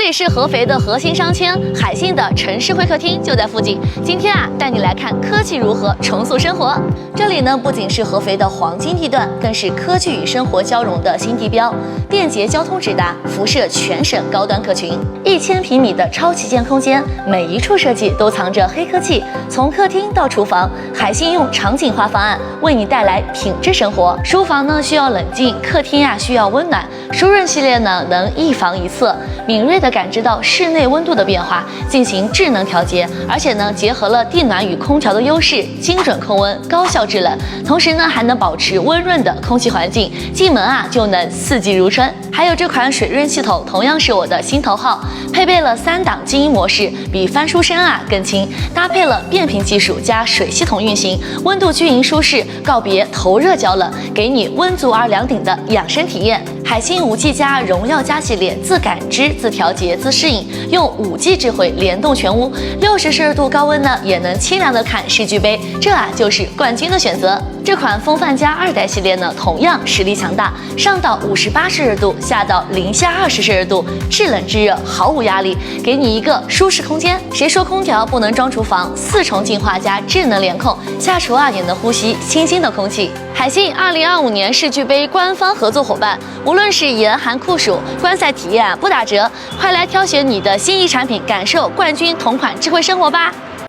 里是合肥的核心商圈，海信的城市会客厅就在附近。今天带你来看科技如何重塑生活。这里呢，不仅是合肥的黄金地段，更是科技与生活交融的新地标，便捷交通直达，辐射全省高端客群。1000平米的超旗舰空间，每一处设计都藏着黑科技，从客厅到厨房，海信用场景化方案为你带来品质生活。书房呢需要冷静，客厅需要温暖。舒润系列呢能一房一厕，敏锐地感知到室内温度的变化，进行智能调节，而且呢结合了地暖与空调的优势，精准控温，高效制冷，同时呢还能保持温润的空气环境，进门就能四季如春。还有这款水润系统同样是我的心头号，配备了3档静音模式，比翻书声更轻，搭配了变频技术加水系统运行，温度均匀舒适，告别头热脚冷，给你温足而两顶的养生体验。海信5G+荣耀+系列自感知、自调节、自适应，用5G 智慧联动全屋，60摄氏度高温呢也能清凉的看世俱杯，这就是冠军的选择。这款风范+2代系列呢，同样实力强大，上到58摄氏度，下到零下20摄氏度，制冷制热毫无压力，给你一个舒适空间。谁说空调不能装厨房？4重净化加智能联控，下厨也能呼吸清新的空气。海信2025年世俱杯官方合作伙伴，无论是严寒酷暑，观赛体验不打折，快来挑选你的心仪产品，感受冠军同款智慧生活吧。